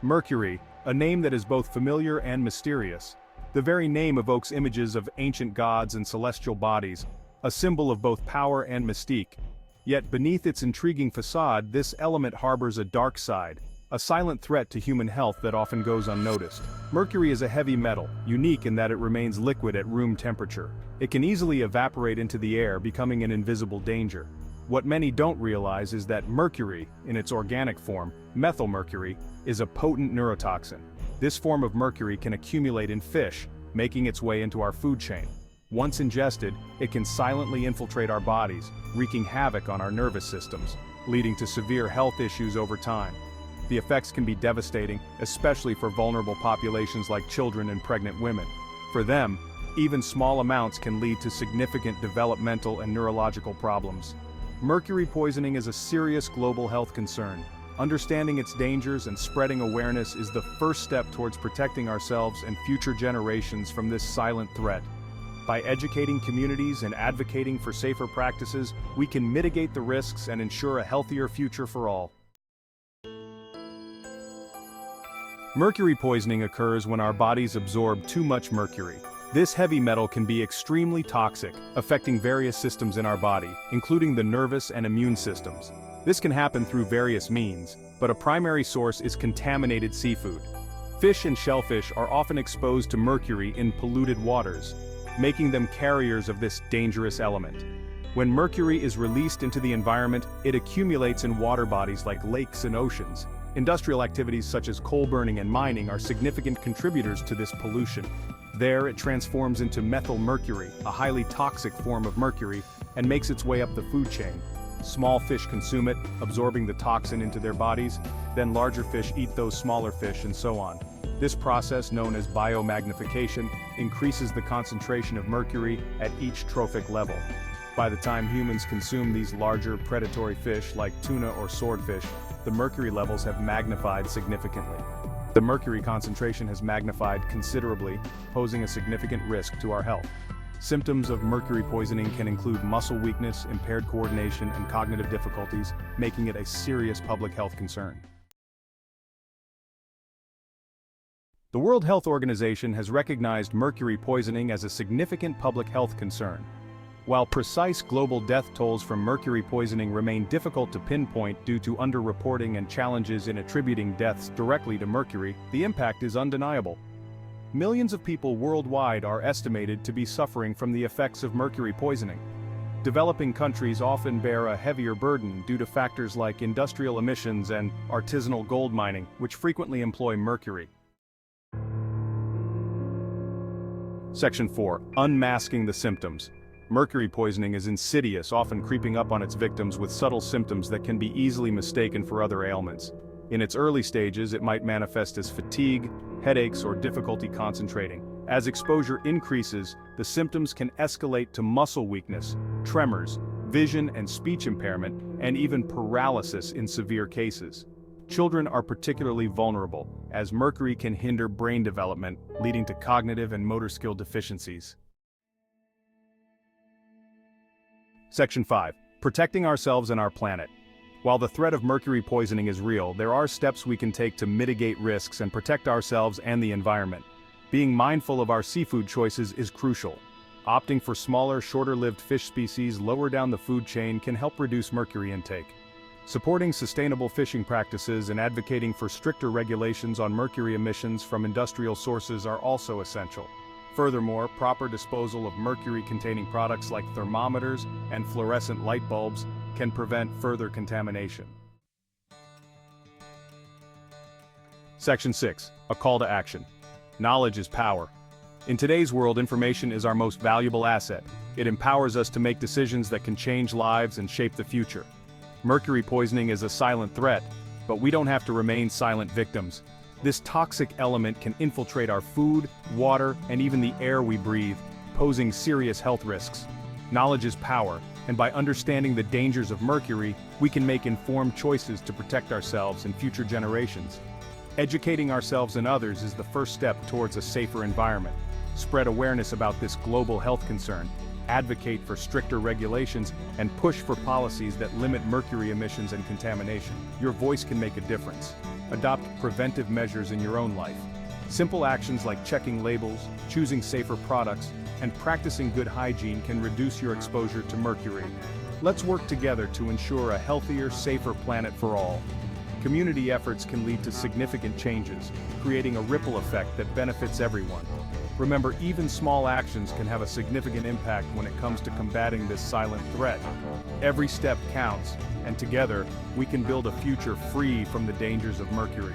Mercury, a name that is both familiar and mysterious. The very name evokes images of ancient gods and celestial bodies, a symbol of both power and mystique. Yet beneath its intriguing facade, this element harbors a dark side, a silent threat to human health that often goes unnoticed. Mercury is a heavy metal, unique in that it remains liquid at room temperature. It can easily evaporate into the air, becoming an invisible danger. What many don't realize is that mercury, in its organic form, methylmercury, is a potent neurotoxin. This form of mercury can accumulate in fish, making its way into our food chain. Once ingested, it can silently infiltrate our bodies, wreaking havoc on our nervous systems, leading to severe health issues over time. The effects can be devastating, especially for vulnerable populations like children and pregnant women. For them, even small amounts can lead to significant developmental and neurological problems. Mercury poisoning is a serious global health concern. Understanding its dangers and spreading awareness is the first step towards protecting ourselves and future generations from this silent threat. By educating communities and advocating for safer practices, we can mitigate the risks and ensure a healthier future for all. Mercury poisoning occurs when our bodies absorb too much mercury. This heavy metal can be extremely toxic, affecting various systems in our body, including the nervous and immune systems. This can happen through various means, but a primary source is contaminated seafood. Fish and shellfish are often exposed to mercury in polluted waters, making them carriers of this dangerous element. When mercury is released into the environment, it accumulates in water bodies like lakes and oceans. Industrial activities such as coal burning and mining are significant contributors to this pollution. There, it transforms into methylmercury, a highly toxic form of mercury, and makes its way up the food chain. Small fish consume it, absorbing the toxin into their bodies, then larger fish eat those smaller fish and so on. This process, known as biomagnification, increases the concentration of mercury at each trophic level. By the time humans consume these larger predatory fish like tuna or swordfish, the mercury levels have magnified significantly. The mercury concentration has magnified considerably, posing a significant risk to our health. Symptoms of mercury poisoning can include muscle weakness, impaired coordination, and cognitive difficulties, making it a serious public health concern. The World Health Organization has recognized mercury poisoning as a significant public health concern. While precise global death tolls from mercury poisoning remain difficult to pinpoint due to underreporting and challenges in attributing deaths directly to mercury, the impact is undeniable. Millions of people worldwide are estimated to be suffering from the effects of mercury poisoning. Developing countries often bear a heavier burden due to factors like industrial emissions and artisanal gold mining, which frequently employ mercury. Section 4. Unmasking the symptoms. Mercury poisoning is insidious, often creeping up on its victims with subtle symptoms that can be easily mistaken for other ailments. In its early stages, it might manifest as fatigue, headaches, or difficulty concentrating. As exposure increases, the symptoms can escalate to muscle weakness, tremors, vision and speech impairment, and even paralysis in severe cases. Children are particularly vulnerable, as mercury can hinder brain development, leading to cognitive and motor skill deficiencies. Section 5. Protecting ourselves and our planet. While the threat of mercury poisoning is real, there are steps we can take to mitigate risks and protect ourselves and the environment. Being mindful of our seafood choices is crucial. Opting for smaller, shorter-lived fish species lower down the food chain can help reduce mercury intake. Supporting sustainable fishing practices and advocating for stricter regulations on mercury emissions from industrial sources are also essential. Furthermore, proper disposal of mercury-containing products like thermometers and fluorescent light bulbs can prevent further contamination. Section 6. A call to action. Knowledge is power. In today's world, information is our most valuable asset. It empowers us to make decisions that can change lives and shape the future. Mercury poisoning is a silent threat, but we don't have to remain silent victims. This toxic element can infiltrate our food, water, and even the air we breathe, posing serious health risks. Knowledge is power, and by understanding the dangers of mercury, we can make informed choices to protect ourselves and future generations. Educating ourselves and others is the first step towards a safer environment. Spread awareness about this global health concern, advocate for stricter regulations, and push for policies that limit mercury emissions and contamination. Your voice can make a difference. Adopt preventive measures in your own life. Simple actions like checking labels, choosing safer products, and practicing good hygiene can reduce your exposure to mercury. Let's work together to ensure a healthier, safer planet for all. Community efforts can lead to significant changes, creating a ripple effect that benefits everyone. Remember, even small actions can have a significant impact when it comes to combating this silent threat. Every step counts, and together, we can build a future free from the dangers of mercury.